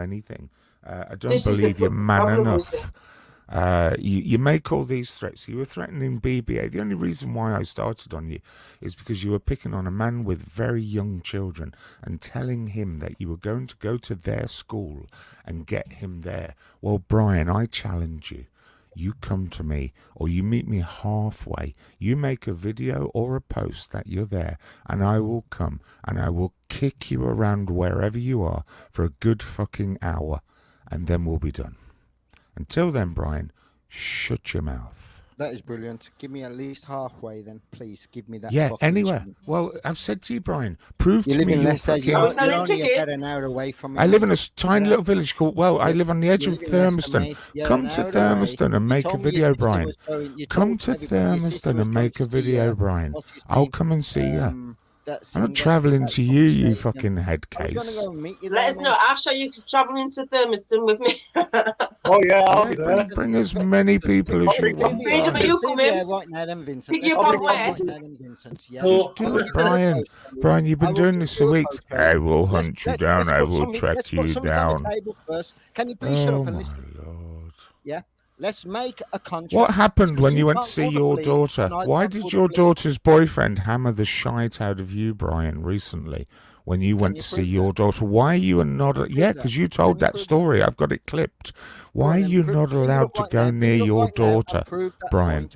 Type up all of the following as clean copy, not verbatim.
anything. I don't believe you're man enough. You make all these threats. You were threatening BBA. The only reason why I started on you is because you were picking on a man with very young children and telling him that you were going to go to their school and get him there. Well, Brian, I challenge you. You come to me or you meet me halfway. You make a video or a post that you're there, and I will come and I will kick you around wherever you are for a good fucking hour, and then we'll be done. Until then, Brian, shut your mouth. That is brilliant. Give me at least halfway then, please. Give me that. Yeah, anywhere. Well, I've said to you, Brian, prove you to live me in you're Leicester. fucking... You're only about an hour away from me. I live in a tiny little village called... Well, I live on the edge of Thurmaston. Come to Thurmaston and make a video, Brian. Come to Thurmaston and make a video, Brian. I'll come and see you. I'm not travelling to you, you fucking head case. Let us know. I'll show you travelling to Thurmaston with me. Oh yeah, I'll be there. Bring as many people as you want. You come in. Right now, then, Vincent. Pick you up where? Just do it, Brian. Brian, you've been doing this for weeks. I will hunt you down. I will track you down. Can you please shut up and listen? Lord. Yeah. Let's make a contract. What happened when you went to see your daughter? Why did your daughter's boyfriend hammer the shite out of you, Brian, recently? When you went to see your daughter, why are you not... Yeah, because you told that story. I've got it clipped. Why are you not allowed to go near your daughter, Brian?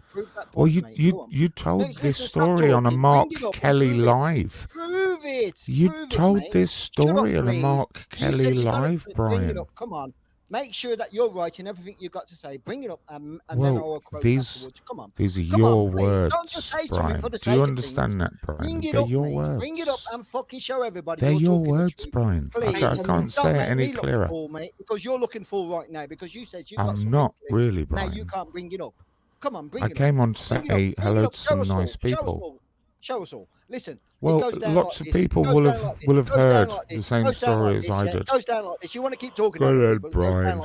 Well, you told this story on a Mark Kelly live. Prove it. You told this story on a Mark Kelly live, Brian. Come on. Make sure that you're right in everything you've got to say. Bring it up, and then I'll quote these Come on. These are your words, Don't just say Brian. Do you understand that, Brian? They're your words. Bring it up and fucking show everybody. They're your words, Brian. I can't say it any clearer. Because you're looking for right now. Because you said you. I'm not really, Brian. Now you can't bring it up. Come on, bring it up. I came on to say hello to some nice people. Show us all. Listen. Well, lots of people will have heard the same story as I did. It goes down like this. You want to keep talking. Go ahead, Brian.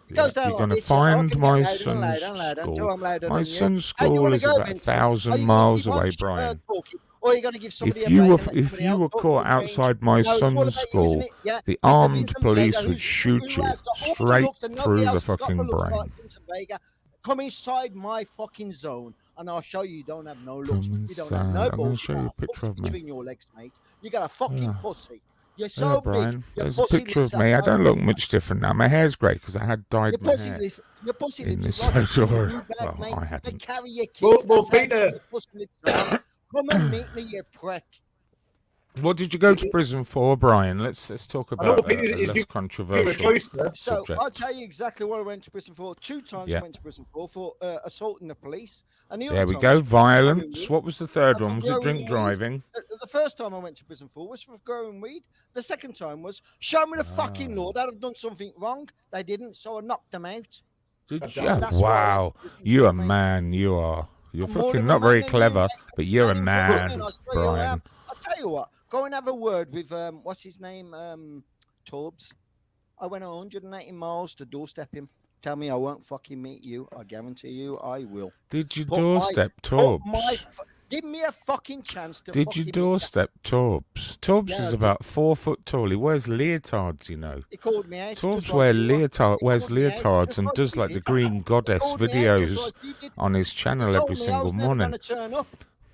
You're going to find my son's school. My son's school is about 1,000 miles away, Brian. Or you're going to give somebody if you were caught outside my son's school, the armed police would shoot you straight through the fucking brain. Come inside my fucking zone, and I'll show you don't have no looks. Come You don't have no I'm going to show you a picture of me. between your legs, mate. You got a fucking pussy. You're so Brian. big. There's a picture of me. I don't look much different now. My hair's grey because I had dyed my hair your pussy in this like photo. Well, I They hadn't. carry your kids. Well, That's how Peter. your pussy lips are. Come and meet me, you prick. What did you go to prison for, Brian? Let's talk about a less controversial So subject. I'll tell you exactly what I went to prison for. 2 times I went to prison for assaulting the police. And the There we go. Violence. What was the third one? Was it drink driving? The first time I went to prison for was for growing weed. The second time was show me the fucking law that I've done something wrong. They didn't, so I knocked them out. Did you? Wow. You're a man. You are. You're fucking not very clever, but you're a man, Brian. I'll tell you what. Go and have a word with what's his name, Torbs. I went 180 miles to doorstep him. Tell me I won't fucking meet you. I guarantee you I will. Did you doorstep Torbs? Give me a fucking chance to. Did you doorstep Torbs? Torbs is about 4 foot tall. He wears leotards, you know. He called me out. Torbs wears leotards and does like the Green Goddess videos on his channel every single morning.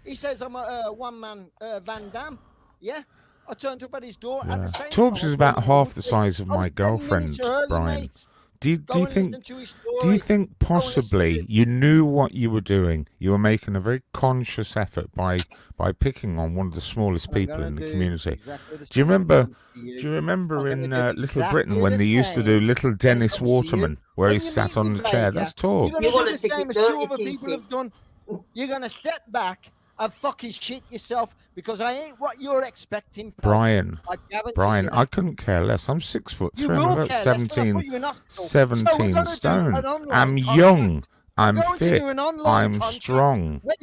He says I'm a one-man Van Damme. Yeah, I turned up at his door at the same time. Torbs is about half the size of my girlfriend, Brian. Do you think possibly you knew what you were doing? You were making a very conscious effort by picking on one of the smallest people in the community. Do you remember in Little Britain when they used to do Little Dennis Waterman, where he sat on the chair? That's Torbs. You're going to do the same as 2 other people have done. You're going to step back and fucking shit yourself because I ain't what you're expecting. Brian, I couldn't care less. I'm 6 foot 3. I'm about 17 stone. I'm young. I'm fit. I'm strong. I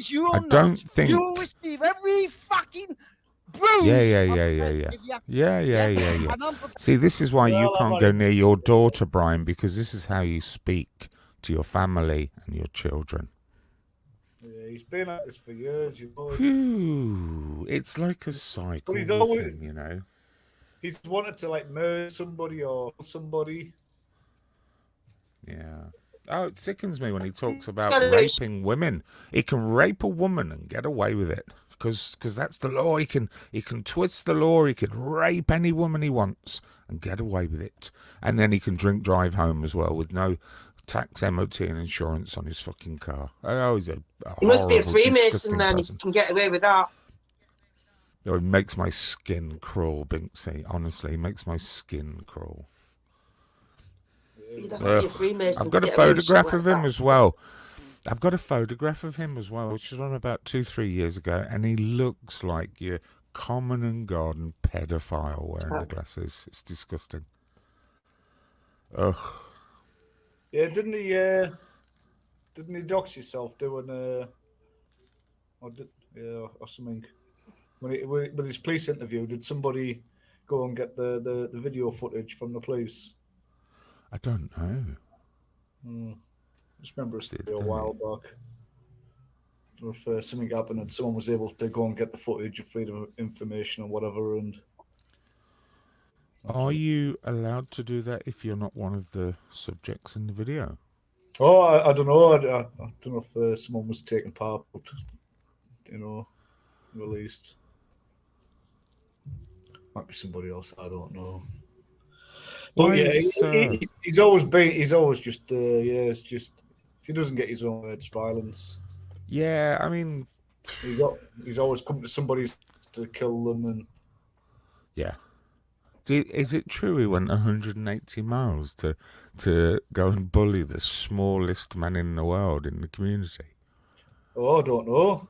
don't think. You receive every fucking bruise. Yeah. See, this is why you can't go near your daughter, Brian, because this is how you speak to your family and your children. Yeah, he's been at this for years, you boys. It's like a cycle, you know. he's wanted to like murder somebody or somebody. Yeah. Oh, it sickens me when he talks It's about got a rich. raping women. He can rape a woman and get away with it because that's the law. He can twist the law. He could rape any woman he wants and get away with it. And then he can drink drive home as well with no tax, MOT, and insurance on his fucking car. Oh, he's a He must be a horrible, Freemason disgusting then. He person. can get away with that. Oh, it makes my skin crawl, Binksy. Honestly, it makes my skin crawl. You'd have to be a Ugh. Freemason I've got to a get away with shit photograph like of him that. as well. I've got a photograph of him as well, which is on about 2-3 years ago, and he looks like your common and garden pedophile wearing the glasses. It's disgusting. Ugh. Yeah, didn't he dox himself doing or something? With his police interview, did somebody go and get the video footage from the police? I don't know. I just remember Did a while back. If something happened and someone was able to go and get the footage of freedom of information or whatever, and Are you allowed to do that if you're not one of the subjects in the video? oh, I don't know. I don't know if someone was taking part, but released. Might be somebody else. I don't know. But Why yeah, is, he's always been. He's always just. It's just if he doesn't get his own way, it's violence. yeah, I mean, He's always come to somebody to kill them, and yeah. Is it true he went 180 miles to go and bully the smallest man in the world in the community? I don't know.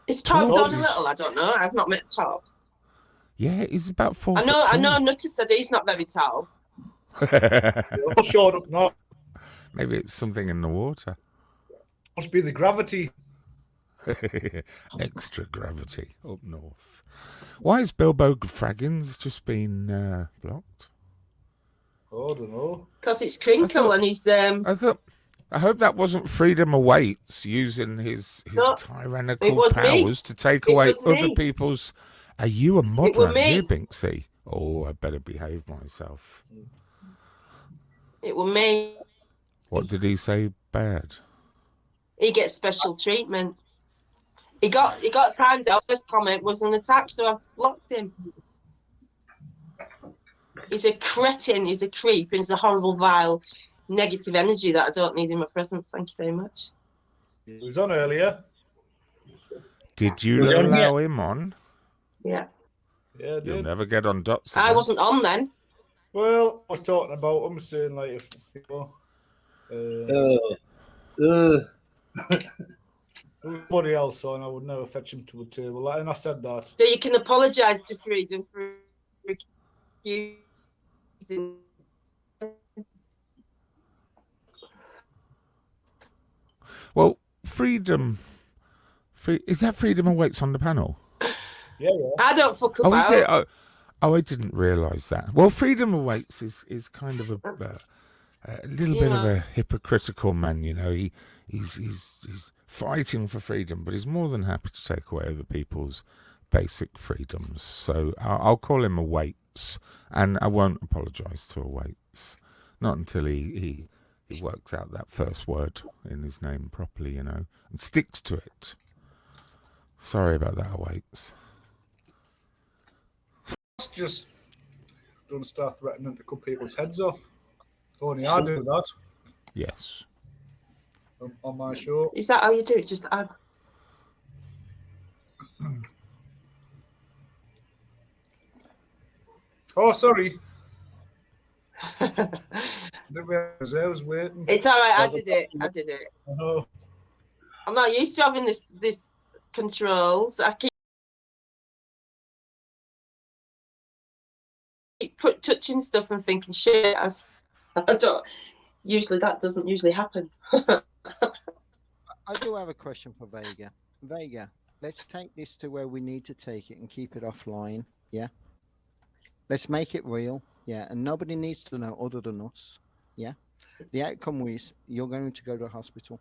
Is Todd Todd only is- little? I don't know. I've not met Todd. Yeah, he's about 4 I foot know. I tall. noticed that he's not very tall. They're all short up north. Maybe it's something in the water. Must be the gravity. Extra gravity up north. Why is Bilbo Fraggins just been blocked? I don't know. Because it's Crinkle and he's I hope that wasn't Freedom Awaits using his No, it tyrannical was me. powers to take It away was other me. people's. Are you a mod It were around me. here, Binksy? Oh, I better behave myself. It was me. What did he say bad? He gets special treatment. He got times out. His first comment was an attack, so I blocked him. He's a cretin. He's a creep. And he's a horrible, vile, negative energy that I don't need in my presence. Thank you very much. He was on earlier. Did you Yeah. allow him on? Yeah. Yeah, I You'll did. never get on dots. I again. wasn't on then. Well, I was talking about him, saying like if anybody else on, I would never fetch him to a table. And I said that. So you can apologise to Freedom for accusing. Well, Freedom. Is that Freedom Awaits on the panel? Yeah. I don't fuck Oh, about. is it? Oh, I didn't realise that. Well, Freedom Awaits is kind of a little bit of a hypocritical man, you know. He's fighting for freedom, but he's more than happy to take away other people's basic freedoms. So I'll call him Awaits, and I won't apologise to Awaits. Not until he works out that first word in his name properly, you know, and sticks to it. Sorry about that, Awaits. Just don't start threatening to cut people's heads off. Only I do that Yes. on my show. Is that how you do it? Just add. Oh, sorry. I was waiting. It's all right. I did it. Oh, I'm not used to having this controls. I keep touching stuff and thinking shit. I don't. Usually that doesn't usually happen. I do have a question for Vega. Vega, let's take this to where we need to take it and keep it offline. Yeah. Let's make it real. Yeah. And nobody needs to know other than us. Yeah. The outcome is you're going to go to the hospital.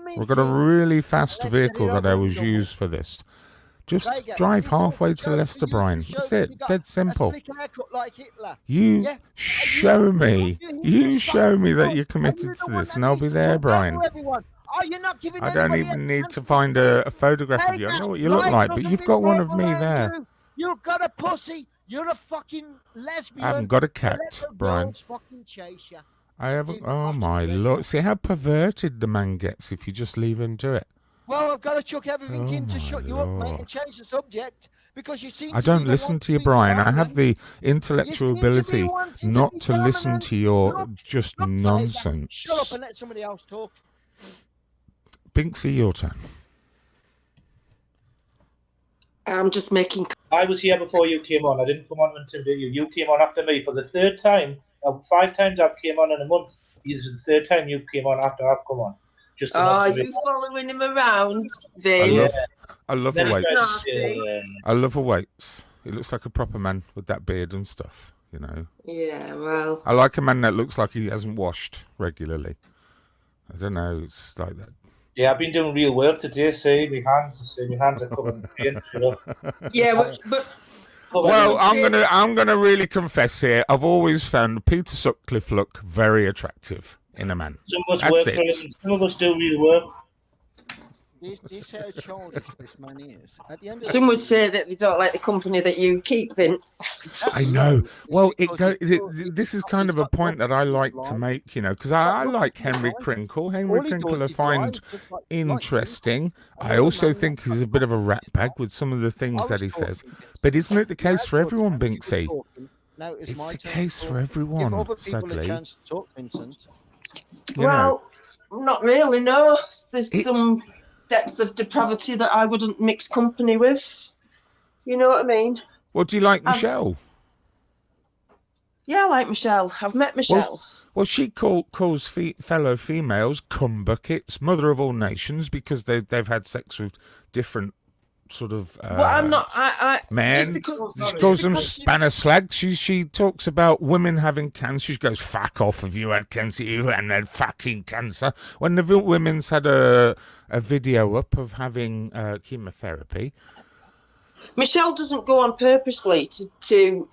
We've got a really fast Let's get vehicle it that over I and was done with. used for this. Just Vega, drive is this all halfway a to show Leicester, for you to Brian. show That's that it. you got Dead a simple. slick haircut like Hitler? You Yeah? show me. You show me that you're Are committed you to the one this, that and I'll needs be to there, talk down Brian. to everyone? Are you not giving I don't anybody even a need chance to to find speak? a photograph of you. I Vega, know what you look life like, but doesn't you've got one of revolve me around there. you. You've got a pussy. You're a fucking lesbian. I haven't got a So let cat, the Brian. girls fucking chase you. I haven't. You Oh fucking my weirdo. lord! See how perverted the man gets if you just leave him to it. Well, I've got to chuck everything Oh in to my shut you up, mate, and lord! change the subject because you seem I to be don't the listen one to you, being Brian. I have dominant. the You intellectual seem to be ability wanting to not be to listen dominant. to your Look, just look, Vega, nonsense. shut up and let somebody else talk. Binksy, your turn. I'm just making. I was here before you came on. I didn't come on until you. You came on after me for the third time. 5 times I've came on in a month. This is the third time you came on after I've come on. Just a Oh, month you following him around, Vin? I love Then the he weights. tried to say, I love the weights. He looks like a proper man with that beard and stuff. You know. Yeah, well. I like a man that looks like he hasn't washed regularly. I don't know. It's like that. yeah, I've been doing real work today. See, my hands are covered in paint. You know. Yeah, but Well, I'm gonna really confess here. I've always found Peter Sutcliffe look very attractive in a man. Some of us That's work it. for him. Some of us do real work. This how childish this man is. At the end of some the would day, say that they don't like the company that you keep, Vince. I know. Well, because this is kind of a point that I like to make, you know, because I like Henry Crinkle. Henry Crinkle I find interesting. I also think he's a bit of a ratbag with some of the things that he says. But isn't it the case for everyone, Binksy? It's the case for everyone, Give other people a sadly. chance to talk, Vincent. You know. Well, not really, no. There's some depth of depravity that I wouldn't mix company with. You know what I mean? Well, do you like Michelle? Yeah, I like Michelle. I've met Michelle. Well, she calls fellow females cum buckets, mother of all nations, because they've had sex with different sort of Well, I'm not. men. She calls them spanner slags. She talks about women having cancer. She goes, "Fuck off! If you had cancer, you had fucking cancer." When the women's had a video up of having chemotherapy. Michelle doesn't go on purposely to.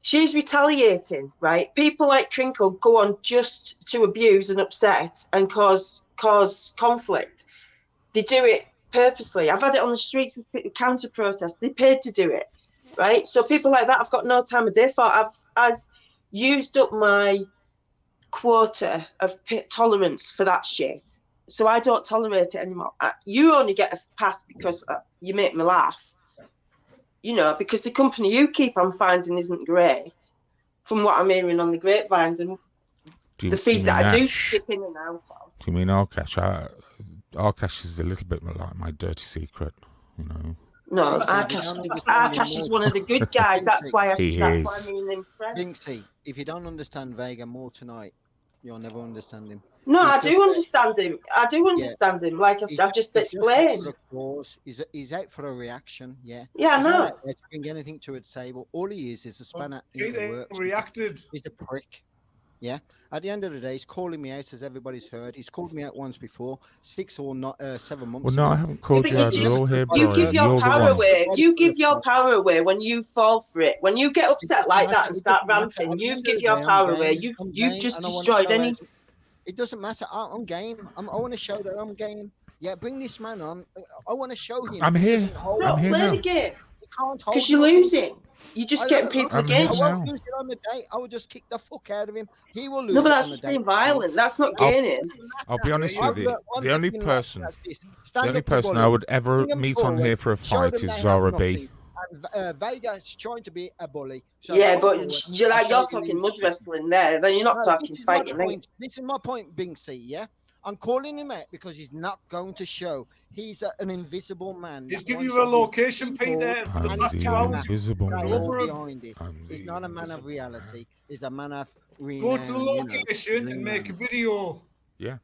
She's retaliating, right? People like Crinkle go on just to abuse and upset and cause conflict. They do it purposely. I've had it on the streets with counter protests. They paid to do it, right? So people like that, I've got no time of day for. I've used up my quota of tolerance for that shit, so I don't tolerate it anymore. You only get a pass because you make me laugh, you know, because the company you keep, I'm finding, isn't great, from what I'm hearing on the grapevines and the feeds that I do skip in and out of. Do you mean ArkAsh? ArkAsh is a little bit like my dirty secret, you know. No, ArkAsh is one of the good guys. That's why I mean him. Binksy, if you don't understand Vega more tonight, you'll never understand him. No, I do understand him. I do understand him. Like I've just explained. He's out for a reaction. Yeah. Yeah, I know. He's not bring anything to a table. All he is a spanner He in the works. reacted. He's a prick. Yeah. At the end of the day, he's calling me out, as everybody's heard. He's called me out once before, 6 or 7 months. Well, no, ago. I haven't called you out. You're all here, You Brian. give your You're power the one. away. You give your power away when you fall for it. When you get upset like that and start ranting, you give your power away. You've just destroyed any. It doesn't matter. I'm game. I want to show that I'm game. Yeah, bring this man on. I want to show him. I'm here. I'm here Play now. the game. Because you're losing. You're just getting people against I you. won't lose it on the day. I will just kick the fuck out of him. He will lose. No, but it that's on the just day. being violent. That's not gaining. I'll be honest with you. The only person I I would ever meet on here for a fight is Zara B. And Vega's trying to be a bully. So Yeah, come but forward you're and show talking him- mud wrestling there. Then you're not No, talking this is my fighting. point. This is my point, Binksy, yeah? I'm calling him out because he's not going to show. He's an invisible man. He's that giving wants you a to be location, people Peter, for the I'm past the 2 hours. invisible that man. are behind it. I'm He's the not a man of invisible reality. He's a man of Go renown, to the you know, location and make a dreamland. video. Yeah.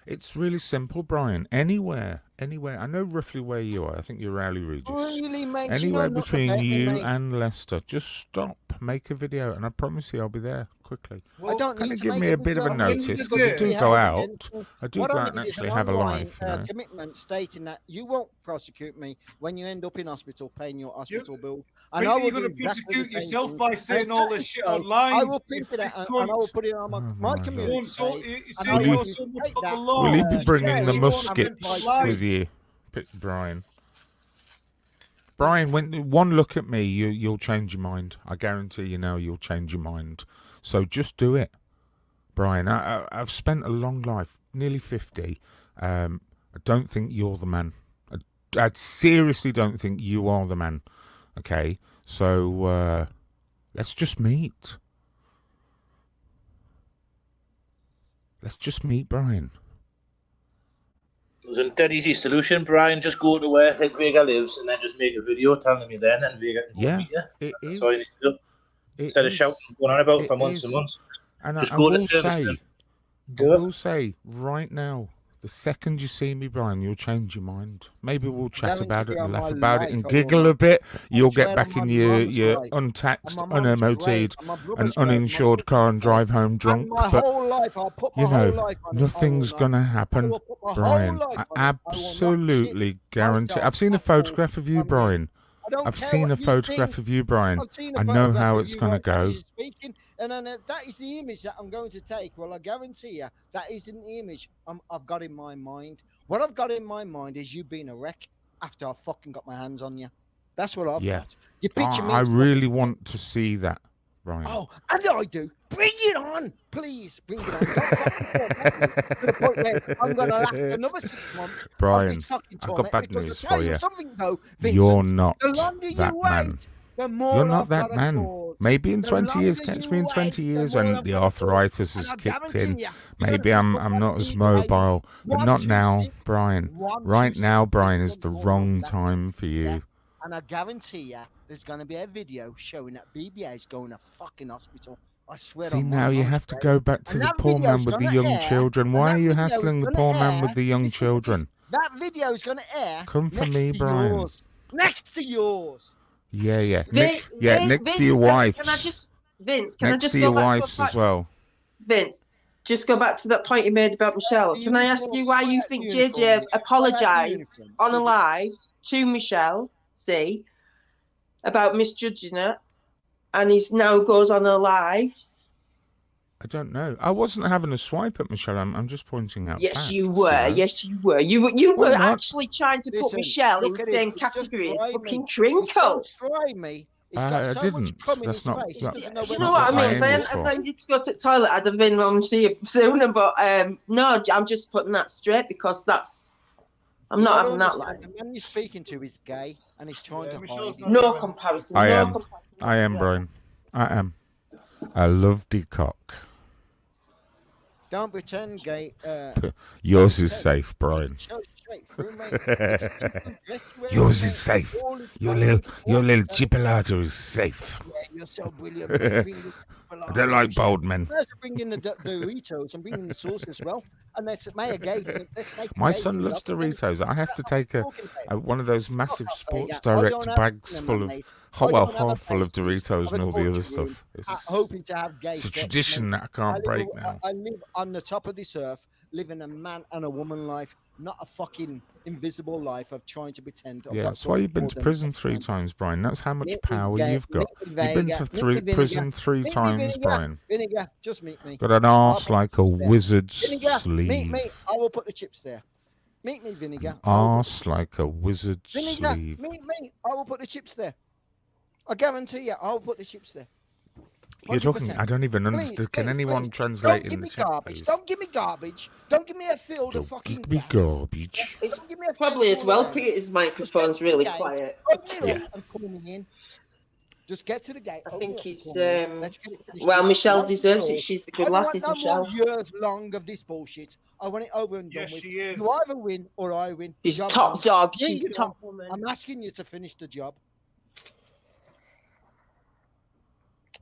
It's really simple, Brian. Anywhere. I know roughly where you are. I think you're Rowley Regis. Really, mate? Anywhere nothing between about me, you mate. and Leicester. Just stop, make a video, and I promise you I'll be there. quickly. Well, don't Can need you to give make me a bit of a video. notice? do Because I it. do We go have out. an- I do what go I out and need is actually an have a online, life, you know. commitment stating that you won't prosecute me when you end up in hospital paying your hospital bill. And Peter, I will you're do going to exactly the prosecute same yourself thing. by And saying if all that this is shit so, online. I will you print it fake out and I will cunt. put it on Oh, my my Lord. community You're so, page. you And say I Will will you- you're so much take of the that, law. Will you be bringing share the it muskets on with you, Brian? Brian, when one look at me, you'll change your mind. I guarantee you now, you'll change your mind. So just do it, Brian. I've spent a long life, nearly 50. I don't think you're the man. I seriously don't think you are the man. Okay, so let's just meet. Let's just meet, Brian. There's a dead easy solution, Brian. Just go to where Vega lives and then just make a video telling him you're there, and then Vega can go Yeah, meet you. it That's is. all you need to do. Instead of shouting and going on about it for months and months. And Just I go to will service say, then. I Do it. will say right now, the second you see me, Brian, you'll change your mind. Maybe we'll chat guarantee about it you and on laugh my about it life and I will giggle not. a bit. You'll swear get on back my in your mum's grave, untaxed, on my mum's grave, unemoted, on my and brother's grave, my uninsured sister's car and grave, drive home and drunk. my But whole life, I'll put my you whole know, life on it. nothing's I will gonna not. I happen, will put my Brian. whole life I on it. I will not absolutely shit guarantee. myself I've seen a at all photograph of you, on me. Brian. I don't I've care seen what a you photograph think. of you, Brian. I've seen a I know photograph how of it's you gonna right now, go. you're speaking, and then that is the image that I'm going to take. Well, I guarantee you that isn't the image I've got in my mind. What I've got in my mind is you being a wreck after I fucking got my hands on you. That's what I've Yeah. got. You picture me. I as really fucking- want to see that, Brian. Oh, and I do. Bring it on, please. Bring it on. Don't fucking torment me to the point where I'm going to last another 6 months of Brian, this fucking I've got torment. bad Because news I'll tell for you you. something though, Vincent. You're not The longer you that man. wait, the more You're not I've that got to man. cause. Maybe in The 20 years, longer catch you me in wait, 20 the years more when I've the got to cause. arthritis And has I kicked guarantee in. you, Maybe you're I'm gonna take not that as BB baby. mobile, but not now, 126, Brian. 126, Right now, Brian, is that's the what's going wrong on. That time for yeah. you. And I guarantee you, there's going to be a video showing that BBA is going to fucking hospital. I swear See, on my now you mum's have to grave. go back to And the that poor man video's with the gonna young air, children. and Why that are you video is hassling the gonna poor man air. with the young Listen to this. children? That video is going to air Come for next me, to Brian. yours. Next to yours. Yeah. Vince, Next to your Vince, wife's. Can I just, Vince? Can I Next just to go your back wife's to a as well. Vince? Just go back to that point you made about Michelle. The Can I ask uniform, you why you the think uniform, JJ yeah. apologised uniform. on a live to Michelle, see, about misjudging her, and he now goes on her lives? I don't know. I wasn't having a swipe at Michelle. I'm just pointing out Yes, facts, you were. know? Yes, you were. You were Why not? actually trying to put Listen, Michelle in look the at it. same It's just category as slimy. fucking It's so Crinkle. slimy. He's got I so didn't. much cum in That's his not- face. that- He doesn't know You where know to what I put mean? it. aim If was for. I need to go to the toilet, I'd have been on to you sooner. But no, I'm just putting that straight because I'm You not gotta having that understand, life. The man you're speaking to is gay, and he's trying Yeah, to Michelle's hide not it. No even- comparison. I no am. comparison. I am, Brian. I am. I love the cock. Don't pretend gay. Yours is safe, Brian. Show straight through, mate. It's a different dress you wear, Yours mate. is safe. All is Your fine. little chipolata is safe. Yeah, you're so brilliant. Mate. Bring the I don't like bold men. Let's bring in the Doritos and bring in the sauce as well. And let's make a gay thing. Let's make a My gay son thing, loves love. Doritos. I have to take Talking about. one of those massive Fuck off, Sports mate. I Direct don't have bags cinema, full of mate. hot, I well, don't have a half full of place Doritos of and a all the other culture room, stuff. It's hoping to have gay a sex, tradition mate. that I can't break now. I live on the top of this earth, living a man and a woman life, not a fucking invisible life of trying to pretend. Yeah, that's why you've been to prison 3 times, Brian. That's how much Meet me, power gay- you've got. meet me, You've been Vega. to Meet me, Vinegar. prison 3 Meet me, times, Vinegar. Brian. Vinegar, just meet me. Got an arse like a wizard's Vinegar, meet me. sleeve. I will put the chips there. Meet me, Vinegar. Arse like a wizard's Vinegar, sleeve. meet me. I will put the chips there. I guarantee you, I'll put the chips there. You're talking. 100%. I don't even Please, understand. Can please, anyone please. translate Don't give in me the chat, garbage. please? Don't give me garbage. Don't give me a field of Don't fucking give me gas. garbage. It's Don't give me a probably fence as all well. around. Peter's microphone's Just get to really the gate, quiet. open it Yeah. up and call me in. Just get to the gate. I open think it up and he's, call me in. Let's get it finished. Well, Michelle Once and deserves for it. all. She's a I good don't lass, want is no more Michelle. years long of this bullshit. I want it over and done Yes, with. she is. You either win or I win. She's Job top done. dog. Bring She's it top on. woman. I'm asking you to finish the job.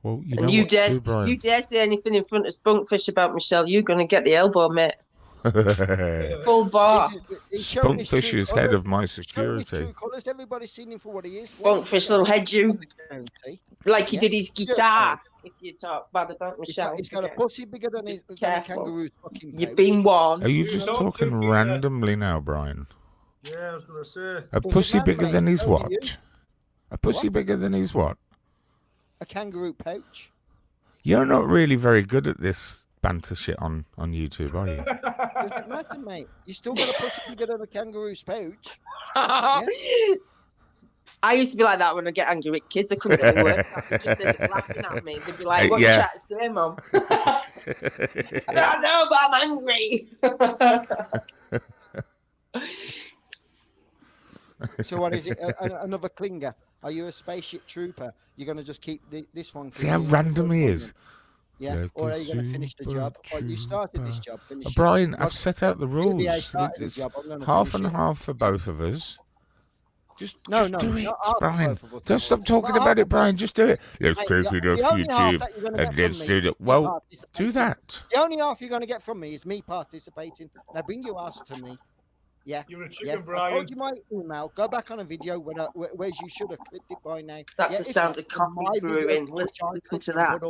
Well, you know And you what to dare, do, Brian. you dare say anything in front of Spunkfish about Michelle, you're going to get the elbow, mate. Full bar. Spunkfish is head of my security. True colours. Everybody's seen him for what he is. Spunkfish little head you. Like he did his guitar. If you talk bad about Michelle. He's got a pussy bigger than a kangaroo's fucking pouch. You've been warned. Are you just talking randomly now, Brian? Yeah, I was going to say. A pussy bigger than his what? A pussy bigger than his what? A kangaroo pouch. You're not really very good at this banter shit on YouTube, are you? Doesn't matter, mate. You still got a pussy bigger than a kangaroo's pouch. I used to be like that when I get angry with kids. I couldn't get the word out. They just ended up laughing at me. They'd be like, "What you trying to say, Mum?" I don't know, but I'm angry. So what is it? Another clinger? Are you a spaceship trooper? You're going to just keep this one? See how random he is. Yeah, Like or are you going to finish the job? Or you started this job, finish it. Brian, I've set out the rules. It's half and half for both of us. Just do it, not half Brian. for both of us. Don't stop talking Not about half it, Brian. Just do it. Let's Mate, take it off the only half YouTube that you're gonna and get let's from do me it. is Well, participating. do that. The only half you're going to get from me is me participating. Now bring your ass to me. Yeah. You're a chicken, I Brian. told you my email. Go back on a video where you should have clicked it by now. That's the sound of coffee brewing. Listen to that.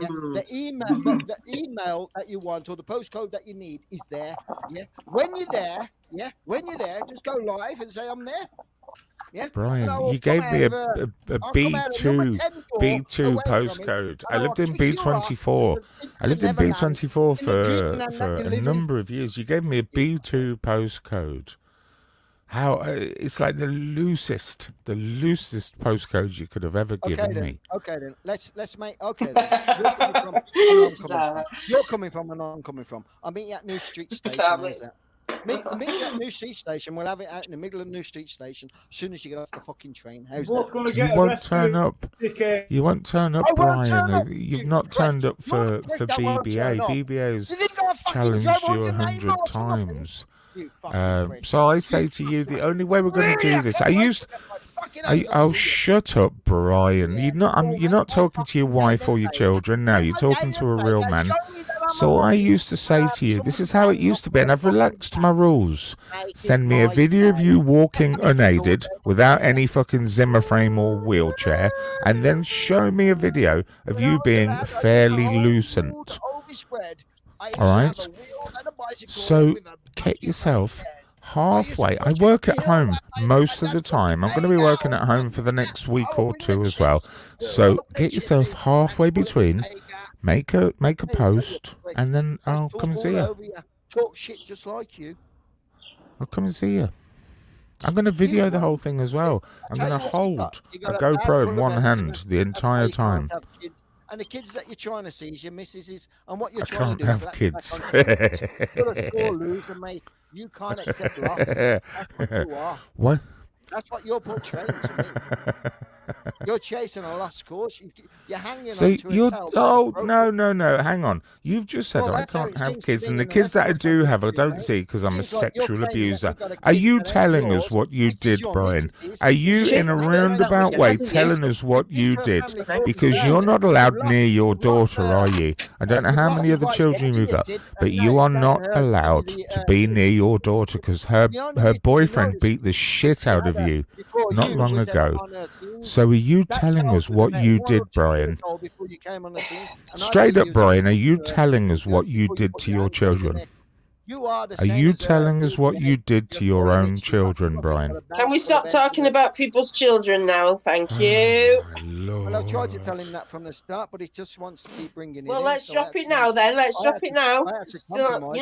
Yeah, the email that you want or the postcode that you need is there. Yeah. When you're there, just go live and say I'm there. Yeah. Brian, And you gave me a I'll come out of number 10 door B2 away from it, postcode. I and lived I'll in kick your ass B24. into I lived in Neverland, B24 in the dreamland for that you a live in. number of years. You gave me a B2 postcode. How it's like the loosest postcode you could have ever given me. Okay then. Let's make. Okay then. You're coming from and I'm coming from. I'll meet you at New Street Station. How's that? Meet you at New Street Station. We'll have it out in the middle of New Street Station as soon as you get off the fucking train. How's that? You won't turn up. You won't turn up, Brian. You've not turned up for BBA. BBA's challenged you 100 times. So I say to you, the only way we're going to do this, oh, shut up, Brian. You're not talking to your wife or your children now. You're talking to a real man. So I used to say to you, this is how it used to be, and I've relaxed my rules. Send me a video of you walking unaided without any fucking Zimmer frame or wheelchair, and then show me a video of you being fairly lucent. All right? So get yourself halfway. I work at home most of the time. I'm going to be working at home for the next week or two as well. So get yourself halfway between. Make a post, and then I'll come and see you. Talk shit just like you. I'll come and see you. I'm going to video the whole thing as well. I'm going to hold a GoPro in one hand the entire time. And the kids that you're trying to see is your missuses, and what you're I trying can't to do have kids. You're a sore loser, mate. You can't accept loss. That's what you are. What? That's what you're portraying to me. You're chasing a lost cause. You're hanging See, on to you're. a tail. Oh, no. Hang on. You've just said Well, I that's how can't it have seems to kids, be and the in kids that I America do have, I sometimes, don't mate. see because I'm a Seems like you're sexual claiming that abuser. you've got a Are kid you that ain't telling yours. us what you This is did, your Brian? missus's. Are you She's in a not doing roundabout that, way hasn't telling us what you did? Because you're not allowed near your daughter, are you? I don't know how many other children you've got, but you are not allowed to be near your daughter because her boyfriend beat the shit out of you not long ago. So are you telling us what you did, Brian? Straight up, Brian, are you telling us what you did to your children? Are you telling us what you did to your own children, Brian? Can we stop talking about people's children now? Thank you. Well, I tried to tell him that from the start, but he just wants to keep bringing it in. Well, let's so drop it now then. Let's drop it now. Still,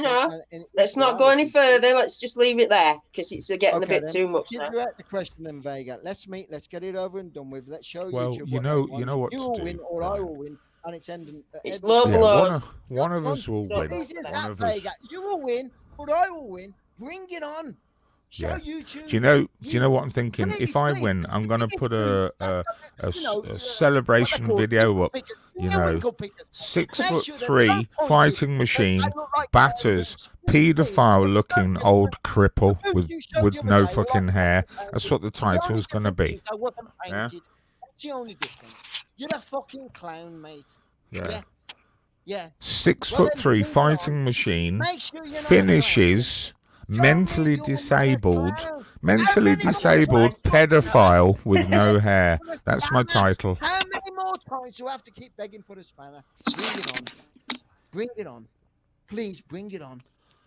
let's not go any further. Let's just leave it there because it's getting a bit too much now. Direct the question then, Vega. Let's meet. Let's get it over and done with. Let's show Well, YouTube you know what you to will do. win or I will win, and it's ending. It's low Yeah, blows. one of us will win. This is One that, of us. Vega. You will win, but I will win. Bring it on. Show Yeah. YouTube. Do you know what I'm thinking? If I win, I'm gonna put a celebration video up. 6'3" fighting machine, batters, paedophile looking old cripple with no fucking hair. That's what the title's gonna be. Yeah? That's the only difference. You're a fucking clown, mate. Yeah. Yeah. 6'3" fighting machine, Make sure you're not finishes, mentally disabled, pedophile with no hair. That's my title. How many more times do I have to keep begging for the spanner? Bring it on. Bring it on. Please bring it on.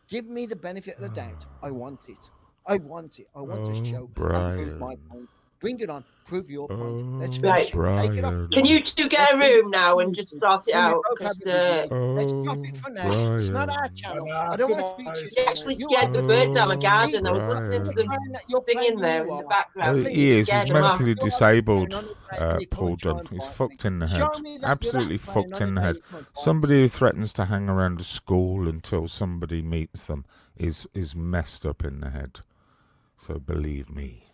Give me the benefit of the doubt. I want it. I want it. I want to show and prove my point. Bring it on. Prove your point. Let's finish it. Take it off. Can you two get a room now and just start it out? Let's Because drop it for now. It's not our channel. I don't want to speak to you. you actually scared the birds out of my garden. I was listening to them singing there in the background. He is. Scared He's them off. mentally disabled, Paul John. He's fucked in the head. Absolutely fucked in the head. Somebody who threatens to hang around a school until somebody meets them is messed up in the head. So believe me.